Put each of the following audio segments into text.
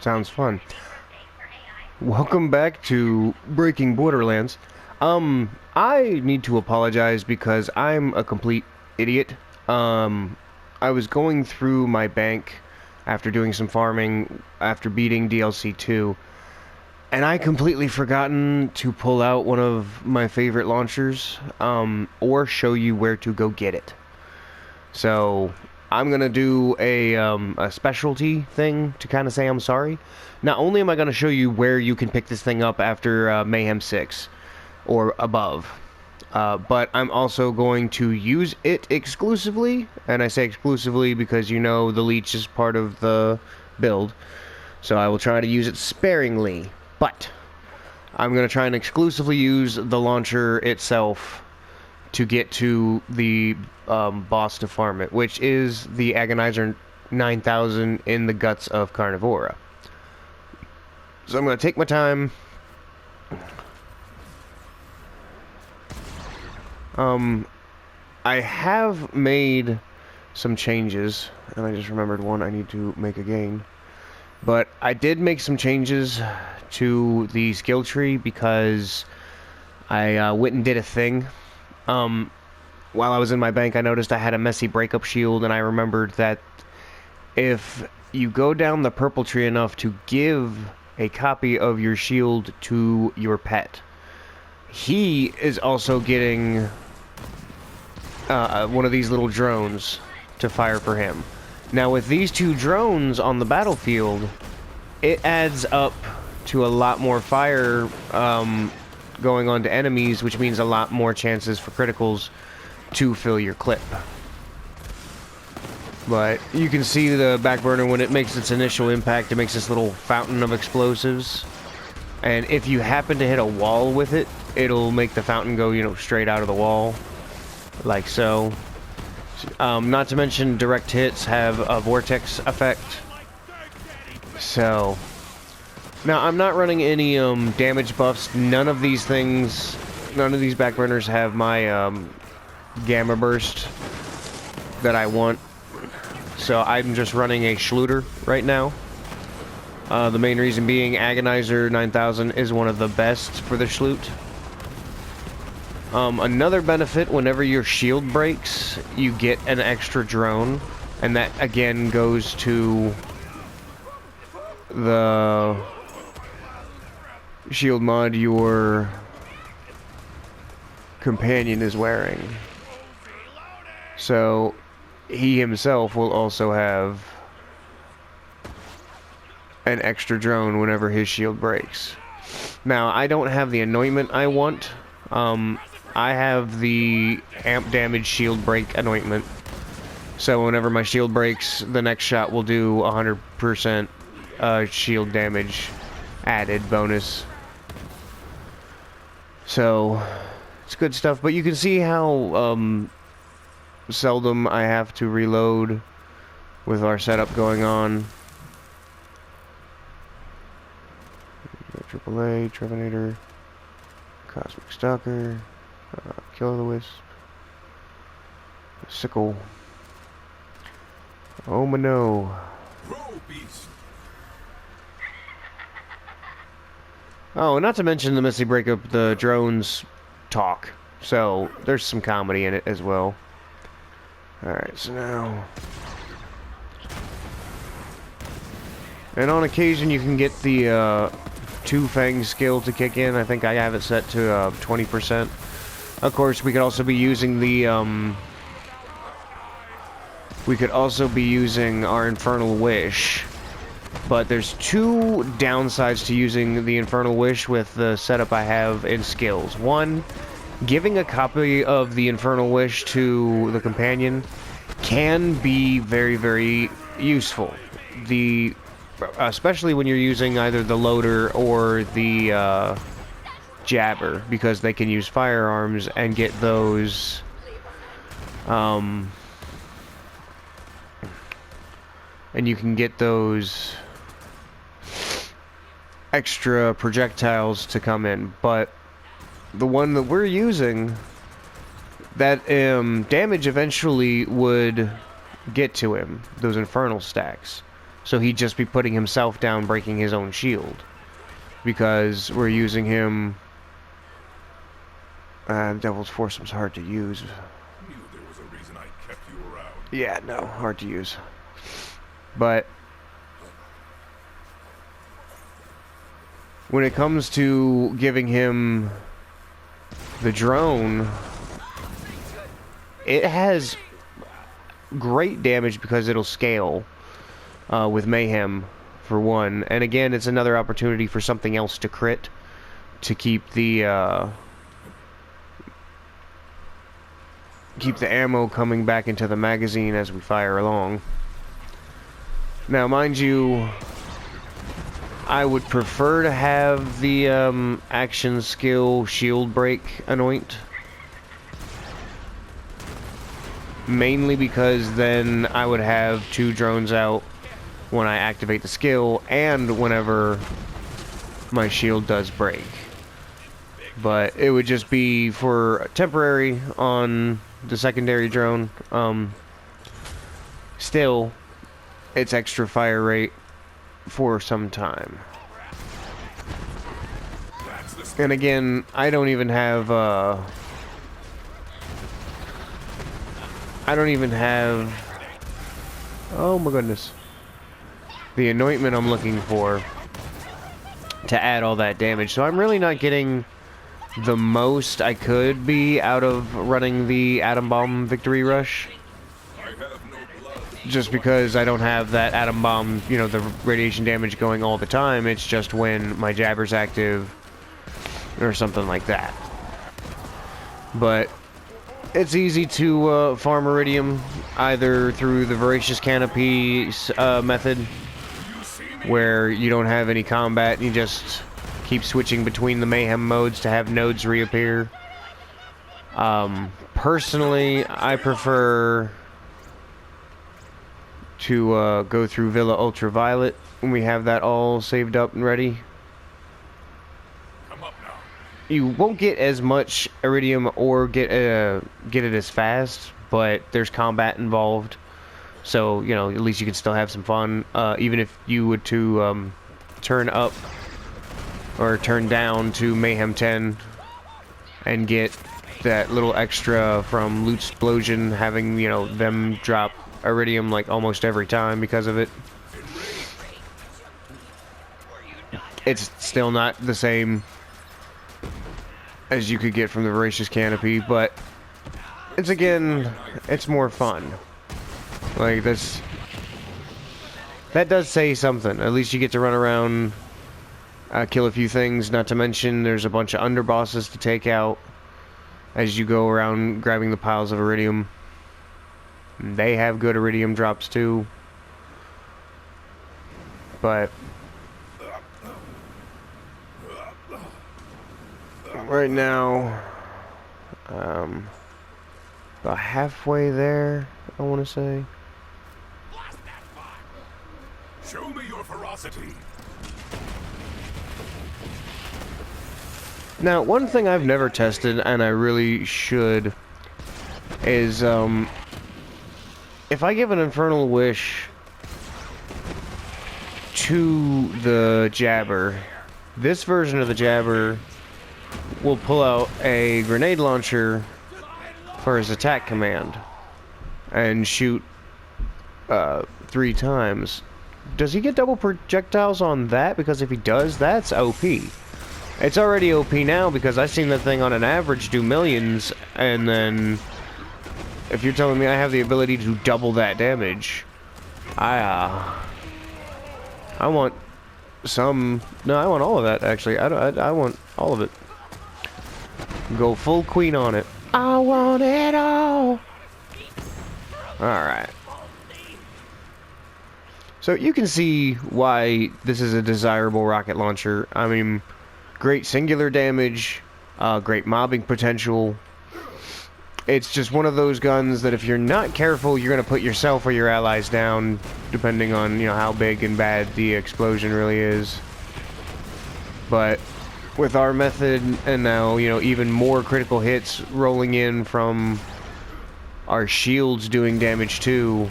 Sounds fun. Welcome back to Breaking Borderlands. I need to apologize because I'm a complete idiot. I was going through my bank after doing some farming after beating DLC 2, and I completely forgotten to pull out one of my favorite launchers, or show you where to go get it. So I'm gonna do a specialty thing to kind of say I'm sorry. Not only am I gonna show you where you can pick this thing up after Mayhem 6 or above, but I'm also going to use it exclusively, and I say exclusively because you know the leech is part of the build, so I will try to use it sparingly, but I'm gonna try and exclusively use the launcher itself to get to the boss to farm it, which is the Agonizer 9000 in the guts of Carnivora. So I'm going to take my time. I have made some changes, and I just remembered one I need to make again. But I did make some changes to the skill tree because I went and did a thing. While I was in my bank, I noticed I had a messy breakup shield, and I remembered that if you go down the purple tree enough to give a copy of your shield to your pet, he is also getting one of these little drones to fire for him. Now, with these two drones on the battlefield, it adds up to a lot more fire going on to enemies, which means a lot more chances for criticals to fill your clip. But you can see the back burner when it makes its initial impact. It makes this little fountain of explosives, and if you happen to hit a wall with it, it'll make the fountain go, you know, straight out of the wall, like so. Not to mention direct hits have a vortex effect. So now I'm not running any damage buffs. None of these back burners have my gamma burst that I want. So I'm just running a Schluter right now. The main reason being Agonizer 9000 is one of the best for the Schlute. Another benefit, whenever your shield breaks, you get an extra drone, and that again goes to the shield mod your companion is wearing. So he himself will also have an extra drone whenever his shield breaks. Now, I don't have the anointment I want. I have the amp damage shield break anointment. So whenever my shield breaks, the next shot will do 100% shield damage added bonus. So it's good stuff, but you can see how seldom I have to reload with our setup going on. AAA, Trevinator, Cosmic Stalker, Kill-O-The-Wisp, Sickle, Omano. Oh, not to mention the messy breakup, the drones talk, so there's some comedy in it as well. Alright, so now... And on occasion you can get the Two Fang skill to kick in. I think I have it set to 20%. Of course, we could also be using the our Infernal Wish. But there's two downsides to using the Infernal Wish with the setup I have in skills. One, giving a copy of the Infernal Wish to the companion can be very, very useful. Especially when you're using either the loader or the jabber, because they can use firearms and get those and you can get those extra projectiles to come in. But the one that we're using, that damage eventually would get to him, those infernal stacks. So he'd just be putting himself down, breaking his own shield. Because we're using him... Devil's Foursome's hard to use. Knew there was a reason I kept you around. Yeah, no, hard to use. But... when it comes to giving him the drone, it has great damage because it'll scale with Mayhem, for one. And again, it's another opportunity for something else to crit to keep the ammo coming back into the magazine as we fire along. Now, mind you, I would prefer to have the action skill shield break anoint. Mainly because then I would have 2 drones out when I activate the skill and whenever my shield does break. But it would just be for temporary on the secondary drone. Still, it's extra fire rate for some time. And again, I don't even have oh my goodness, the anointment I'm looking for to add all that damage. So I'm really not getting the most I could be out of running the Atom Bomb Victory Rush. Just because I don't have that Atom Bomb, you know, the radiation damage going all the time. It's just when my Jabber's active or something like that. But it's easy to farm Iridium either through the Voracious Canopy method, where you don't have any combat, you just keep switching between the Mayhem modes to have nodes reappear. Personally, I prefer to go through Villa Ultraviolet when we have that all saved up and ready. Come up now. You won't get as much Iridium or get it as fast, but there's combat involved, so you know, at least you can still have some fun. Even if you were to turn up or turn down to Mayhem 10 and get that little extra from Loot Explosion, having, you know, them drop Iridium like almost every time because of it. It's still not the same as you could get from the Voracious Canopy, but it's, again, it's more fun. Like, this, that does say something. At least you get to run around, kill a few things, not to mention there's a bunch of underbosses to take out as you go around grabbing the piles of Iridium. They have good Iridium drops too. But right now, about halfway there, I want to say. Show me your ferocity. Now, one thing I've never tested, and I really should, is if I give an Infernal Wish to the Jabber, this version of the Jabber will pull out a grenade launcher for his attack command and shoot 3 times. Does he get double projectiles on that? Because if he does, that's OP. It's already OP now because I've seen that thing on an average do millions, and then if you're telling me I have the ability to double that damage, I want some. No, I want all of that, actually. I want all of it. Go full queen on it. I want it all. Alright. So you can see why this is a desirable rocket launcher. I mean, great singular damage, great mobbing potential. It's just one of those guns that if you're not careful, you're going to put yourself or your allies down, depending on, you know, how big and bad the explosion really is. But with our method, and now, you know, even more critical hits rolling in from our shields doing damage too,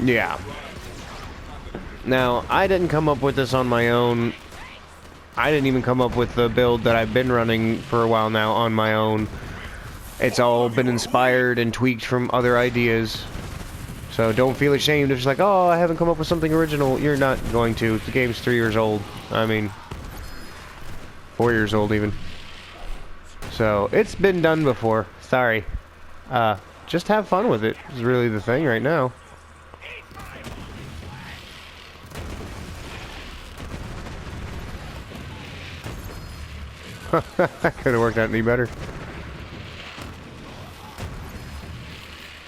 yeah. Now, I didn't come up with this on my own. I didn't even come up with the build that I've been running for a while now on my own. It's all been inspired and tweaked from other ideas. So don't feel ashamed if it's like, oh, I haven't come up with something original. You're not going to. The game's 3 years old. I mean, 4 years old even. So it's been done before. Sorry. Just have fun with it is really the thing right now. That could have worked out any better.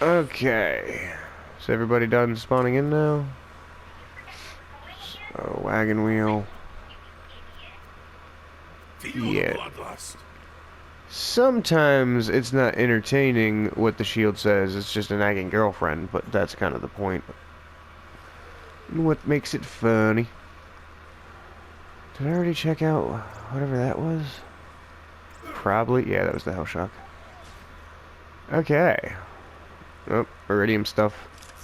Okay. Is everybody done spawning in now? So, wagon wheel. Yeah. Sometimes it's not entertaining what the shield says. It's just a nagging girlfriend, but that's kind of the point. What makes it funny? Did I already check out whatever that was? Probably. Yeah, that was the hell shock. Okay. Oh, iridium stuff.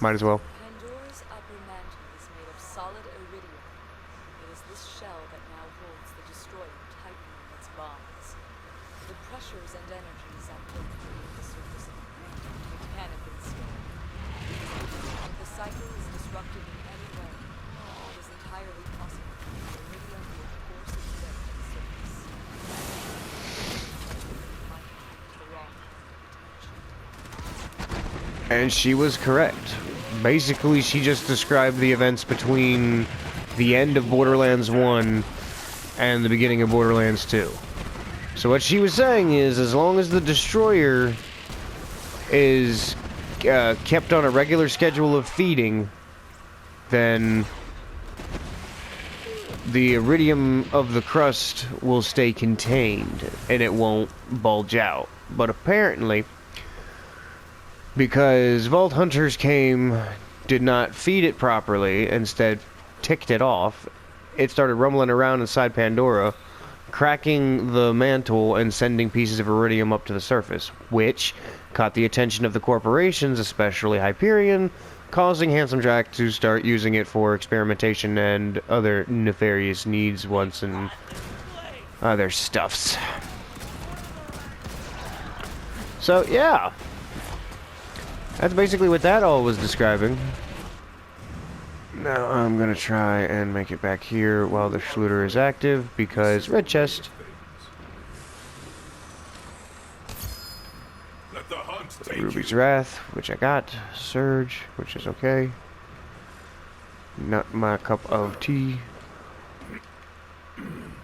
Might as well. Pandora's upper mantle is made of solid iridium. It is this shell that now holds the destroyer tightening its bonds. The pressures and energies at work beneath the surface of the ground can have been stored. If the cycle is disrupted in any way, it is entirely possible that the iridium will force its way to the surface. Might impact the wrong potential. And she was correct. Basically, she just described the events between the end of Borderlands 1 and the beginning of Borderlands 2. So what she was saying is, as long as the destroyer is kept on a regular schedule of feeding, then the iridium of the crust will stay contained and it won't bulge out. But apparently, because Vault Hunters came, did not feed it properly, instead ticked it off, it started rumbling around inside Pandora, cracking the mantle and sending pieces of iridium up to the surface, which caught the attention of the corporations, especially Hyperion, causing Handsome Jack to start using it for experimentation and other nefarious needs once and other stuffs. So, yeah. That's basically what that all was describing. Now I'm gonna try and make it back here while the Schluter is active, because red chest. Let the hunt take Ruby's you. Wrath, which I got. Surge, which is okay. Not my cup of tea.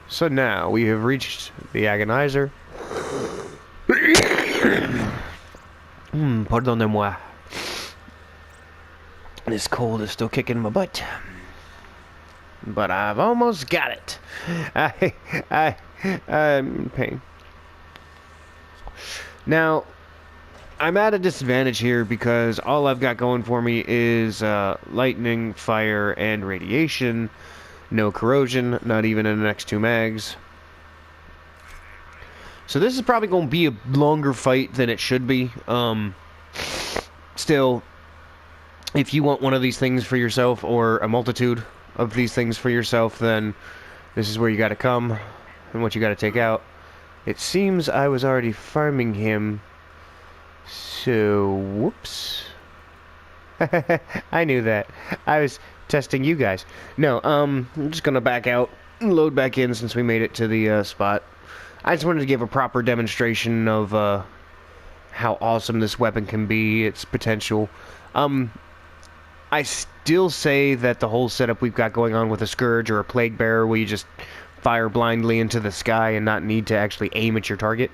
So now we have reached the Agonizer. Pardonnez-moi. This cold is still kicking my butt. But I've almost got it. I'm in pain. Now, I'm at a disadvantage here because all I've got going for me is lightning, fire, and radiation. No corrosion, not even in the next 2 mags. So this is probably going to be a longer fight than it should be. Still, if you want one of these things for yourself, or a multitude of these things for yourself, then this is where you got to come and what you got to take out. It seems I was already farming him, so whoops. I knew that. I was testing you guys. No, I'm just gonna back out and load back in since we made it to the spot. I just wanted to give a proper demonstration of how awesome this weapon can be, its potential. I still say that the whole setup we've got going on with a Scourge or a Plague Bearer, where you just fire blindly into the sky and not need to actually aim at your target,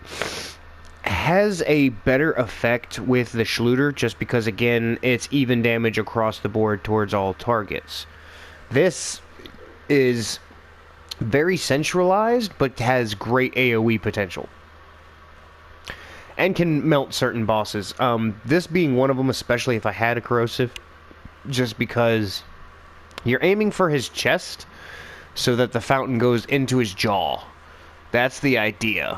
has a better effect with the Schluter, just because, again, it's even damage across the board towards all targets. This is very centralized, but has great AoE potential. And can melt certain bosses. This being one of them, especially if I had a corrosive, just because you're aiming for his chest so that the fountain goes into his jaw. That's the idea.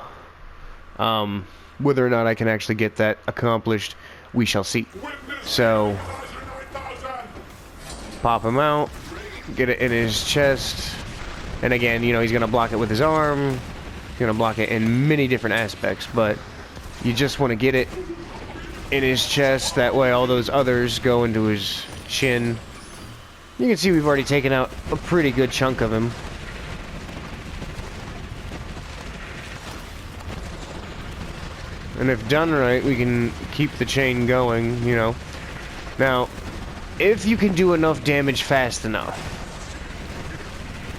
Whether or not I can actually get that accomplished, we shall see. So, pop him out. get it in his chest. And again, you know, he's going to block it with his arm. He's going to block it in many different aspects, but you just want to get it in his chest. That way all those others go into his chin. You can see we've already taken out a pretty good chunk of him. And if done right, we can keep the chain going, you know. Now, if you can do enough damage fast enough,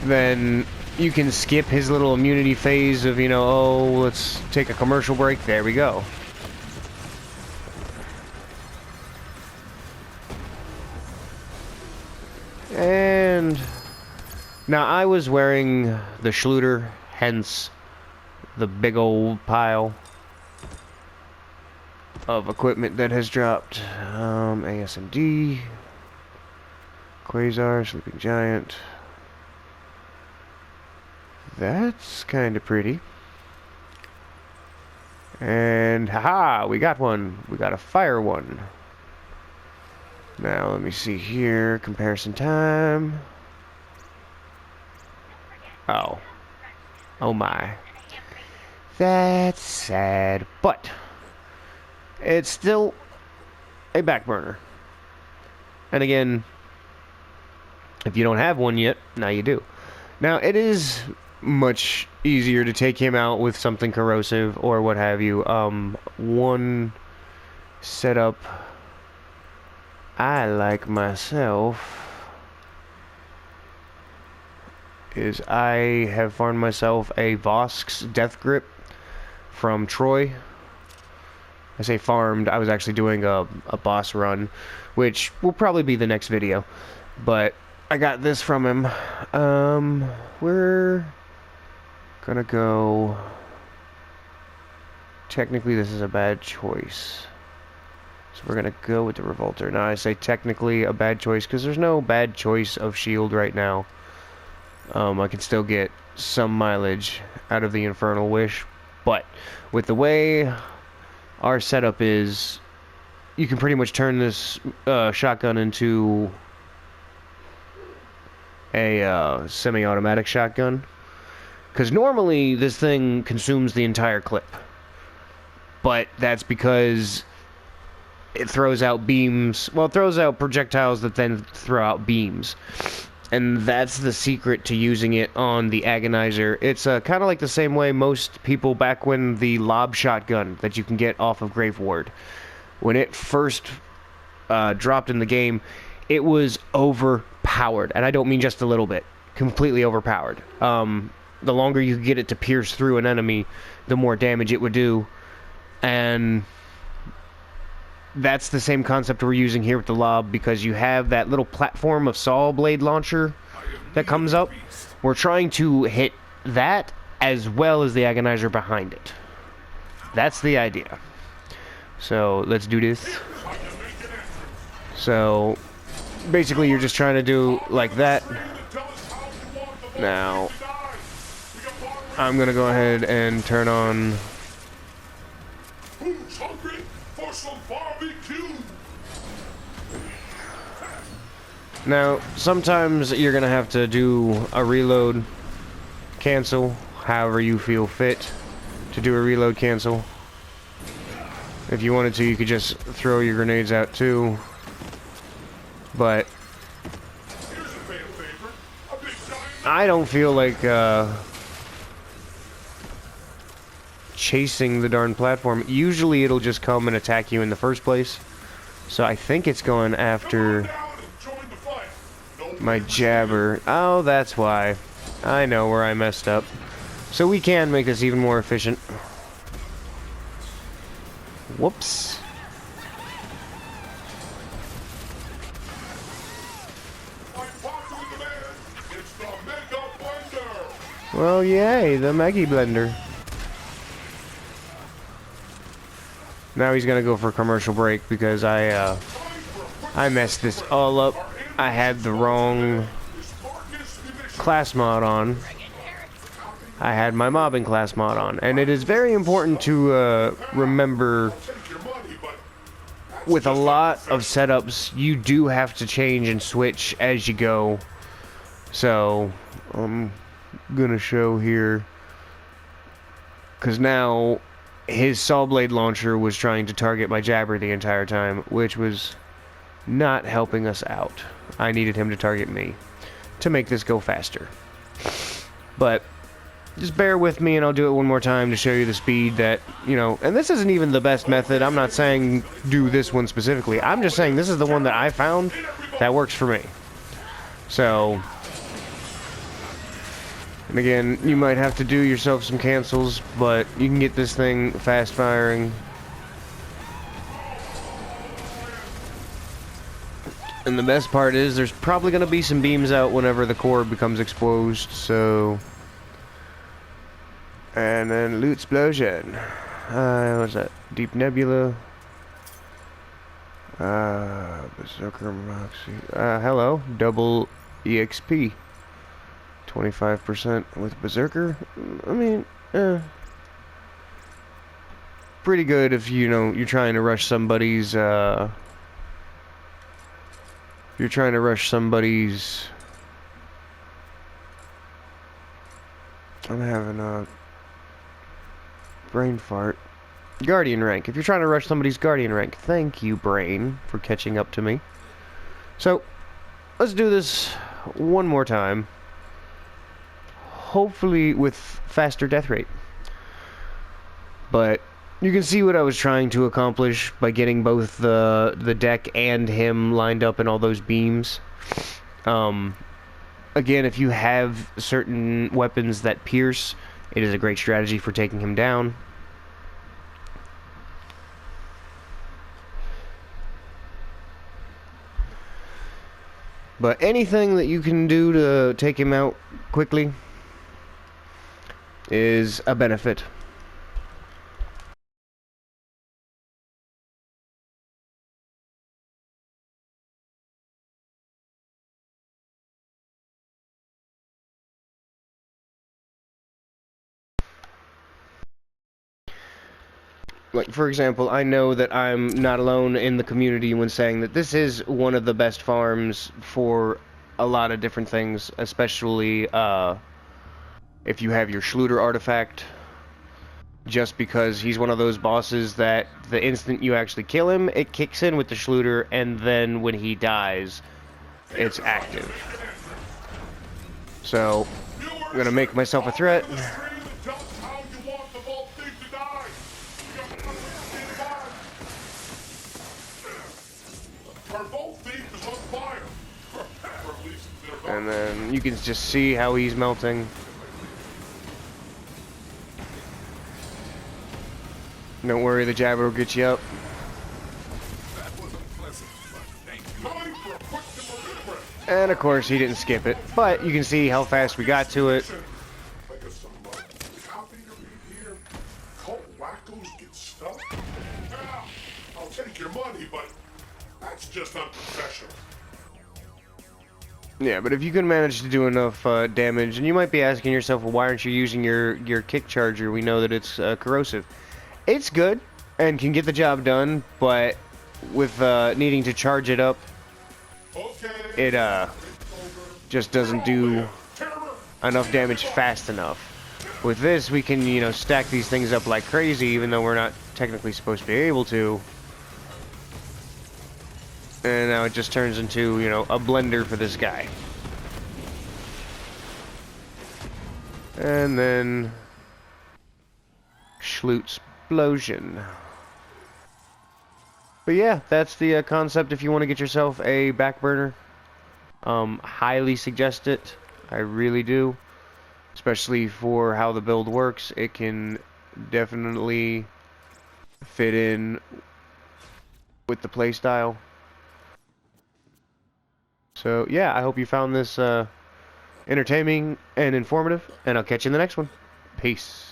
then you can skip his little immunity phase of, you know, oh, let's take a commercial break. There we go. And now I was wearing the Schluter, hence the big old pile of equipment that has dropped. ASMD, Quasar, Sleeping Giant. That's kind of pretty. And haha, we got one. We got a fire one. Now let me see here. Comparison time. Oh. Oh my. That's sad. But it's still a back burner. And again, if you don't have one yet, now you do. Now it is much easier to take him out with something corrosive or what have you. One setup I like myself is I have farmed myself a Vosk's Death Grip from Troy. I say farmed, I was actually doing a boss run, which will probably be the next video. But I got this from him. We're gonna go... Technically this is a bad choice. So we're gonna go with the Revolter. Now I say technically a bad choice because there's no bad choice of shield right now. I can still get some mileage out of the Infernal Wish, but with the way our setup is, you can pretty much turn this shotgun into a semi-automatic shotgun. Because normally this thing consumes the entire clip, but that's because it throws out beams. Well, it throws out projectiles that then throw out beams. And that's the secret to using it on the Agonizer. It's kind of like the same way most people back when the lob shotgun that you can get off of Grave Ward, when it first dropped in the game, it was overpowered. And I don't mean just a little bit. Completely overpowered. The longer you get it to pierce through an enemy, the more damage it would do. And that's the same concept we're using here with the lob, because you have that little platform of saw blade launcher that comes up. We're trying to hit that as well as the Agonizer behind it. That's the idea. So let's do this. So basically you're just trying to do like that. Now I'm gonna go ahead and turn on Now, sometimes you're going to have to do a reload cancel, however you feel fit to do a reload cancel. If you wanted to, you could just throw your grenades out too. But I don't feel like chasing the darn platform. Usually it'll just come and attack you in the first place. So I think it's going after my jabber. Oh, that's why. I know where I messed up. So we can make this even more efficient. Whoops. Well, yay, the Maggie Blender. Now he's gonna go for a commercial break because I messed this all up. I had the wrong class mod on. I had my mobbing class mod on. And it is very important to remember, with a lot of setups, you do have to change and switch as you go. So, I'm gonna show here, because now his saw blade launcher was trying to target my jabber the entire time, which was not helping us out. I needed him to target me to make this go faster. But just bear with me and I'll do it one more time to show you the speed that, you know, and this isn't even the best method. I'm not saying do this one specifically. I'm just saying this is the one that I found that works for me. So, and again, you might have to do yourself some cancels, but you can get this thing fast firing. And the best part is there's probably going to be some beams out whenever the core becomes exposed, so... And then loot explosion. What's that? Deep Nebula. Berserker Moxie. Hello. Double EXP. 25% with Berserker. I mean, pretty good if, you know, you're trying to rush somebody's, I'm having a brain fart. Guardian rank. If you're trying to rush somebody's Guardian rank. Thank you, brain, for catching up to me. So, let's do this one more time. Hopefully with faster death rate. But you can see what I was trying to accomplish by getting both the deck and him lined up in all those beams. Again, if you have certain weapons that pierce, it is a great strategy for taking him down. But anything that you can do to take him out quickly is a benefit. Like, for example, I know that I'm not alone in the community when saying that this is one of the best farms for a lot of different things, especially if you have your Schluter artifact, just because he's one of those bosses that the instant you actually kill him, it kicks in with the Schluter, and then when he dies, it's active. So, I'm gonna make myself a threat. And then you can just see how he's melting. Don't worry, the jabber will get you up. And of course, he didn't skip it. But you can see how fast we got to it. I'll take your money, but that's just unprofessional. Yeah, but if you can manage to do enough damage, and you might be asking yourself, well, why aren't you using your kick charger? We know that it's corrosive. It's good and can get the job done, but with needing to charge it up, it just doesn't do enough damage fast enough. With this, we can, you know, stack these things up like crazy, even though we're not technically supposed to be able to. And now it just turns into, you know, a blender for this guy. And then Schloot explosion. But yeah, that's the concept if you want to get yourself a back burner. Highly suggest it. I really do. Especially for how the build works. It can definitely fit in with the playstyle. So yeah, I hope you found this entertaining and informative, and I'll catch you in the next one. Peace.